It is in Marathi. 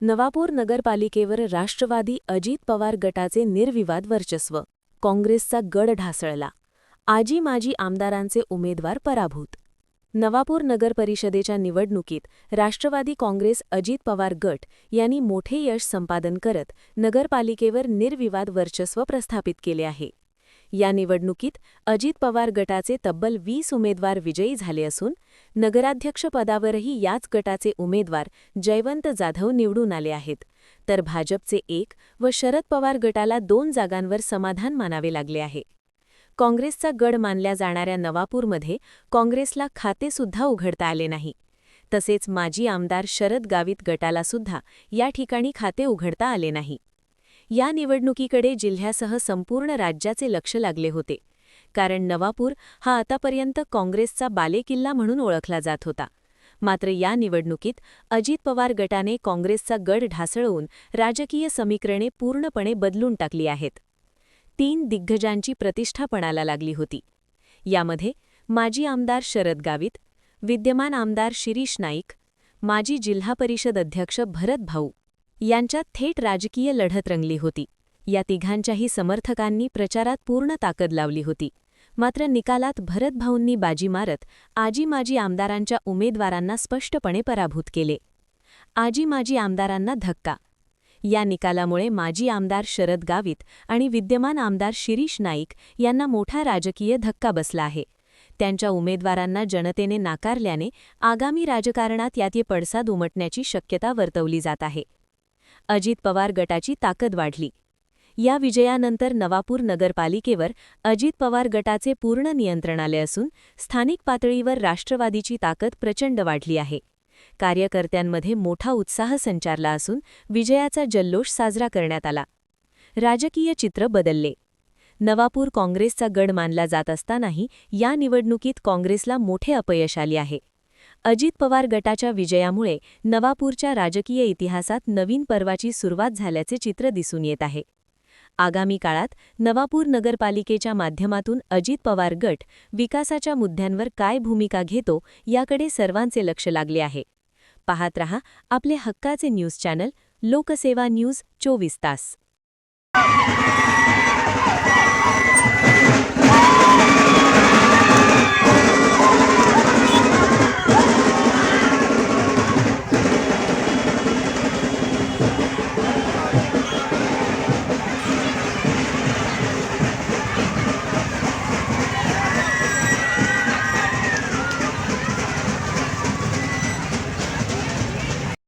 नवापूर नगरपालिकेवर राष्ट्रवादी अजित पवार गटाचे निर्विवाद वर्चस्व. काँग्रेसचा गड ढासळला. आजी माजी आमदारांचे उमेदवार पराभूत. नवापूर नगरपरिषदेच्या निवडणुकीत राष्ट्रवादी काँग्रेस अजित पवार गट यांनी मोठे यश संपादन करत नगरपालिकेवर निर्विवाद वर्चस्व प्रस्थापित केले आहे. या निवडणुकीत अजित पवार गटाचे तब्बल 20 उमेदवार विजयी झाले असून नगराध्यक्षपदावरही याच गटाचे उमेदवार जयवंत जाधव निवडून आले आहेत, तर भाजपचे 1 व शरद पवार गटाला 2 जागांवर समाधान मानावे लागले आहे. काँग्रेसचा गड मानल्या जाणाऱ्या नवापूरमध्ये काँग्रेसला खातेसुद्धा उघडता आले नाही. तसेच माजी आमदार शरद गावित गटालासुद्धा या ठिकाणी खाते उघडता आले नाही. या निवडणुकीकडे जिल्ह्यासह संपूर्ण राज्याचे लक्ष लागले होते, कारण नवापूर हा आतापर्यंत काँग्रेसचा बालेकिल्ला म्हणून ओळखला जात होता. मात्र या निवडणुकीत अजित पवार गटाने काँग्रेसचा गड ढासळवून राजकीय समीकरणे पूर्णपणे बदलून टाकली आहेत. 3 दिग्गजांची प्रतिष्ठा पणाला लागली होती. यामध्ये माजी आमदार शरद गावित, विद्यमान आमदार शिरीष नाईक, माजी जिल्हा परिषद अध्यक्ष भरत भाऊ यांच्यात थेट राजकीय लढत रंगली होती. या तिघांच्याही समर्थकांनी प्रचारात पूर्ण ताकद लावली होती. मात्र निकालात भरत भाऊंनी बाजी मारत आजी माजी आमदारांच्या उमेदवारांना स्पष्टपणे पराभूत केले. आजी माजी आमदारांना धक्का. या निकालामुळे माजी आमदार शरद गावित आणि विद्यमान आमदार शिरीष नाईक यांना मोठा राजकीय धक्का बसला आहे. त्यांच्या उमेदवारांना जनतेने नाकारल्याने आगामी राजकारणात याचे पडसाद उमटण्याची शक्यता वर्तवली जात आहे. अजित पवार गटाची ताकद वाढली. या विजयानंतर नवापूर नगरपालिकेवर अजित पवार गटाचे पूर्ण नियंत्रण आले असून स्थानिक पातळीवर राष्ट्रवादीची ताकद प्रचंड वाढली आहे. कार्यकर्त्यांमध्ये मोठा उत्साह संचारला असून विजयाचा जल्लोष साजरा करण्यात आला. राजकीय चित्र बदलले. नवापूर काँग्रेसचा गड मानला जात असतानाही या निवडणुकीत काँग्रेसला मोठे अपयश आले आहे. अजित पवार गटाच्या विजयामुळे नवापूरच्या राजकीय इतिहासात नवीन पर्वाची सुरुवात झाल्याचे चित्र दिसून येत आहे. आगामी काळात नवापूर नगरपालिकेच्या माध्यमातून अजित पवार गट विकासाच्या मुद्द्यांवर काय भूमिका घेतो याकडे सर्वांचे लक्ष लागले आहे. पाहत रहा आपले हक्काचे न्यूज चॅनल लोकसेवा न्यूज 24 तास.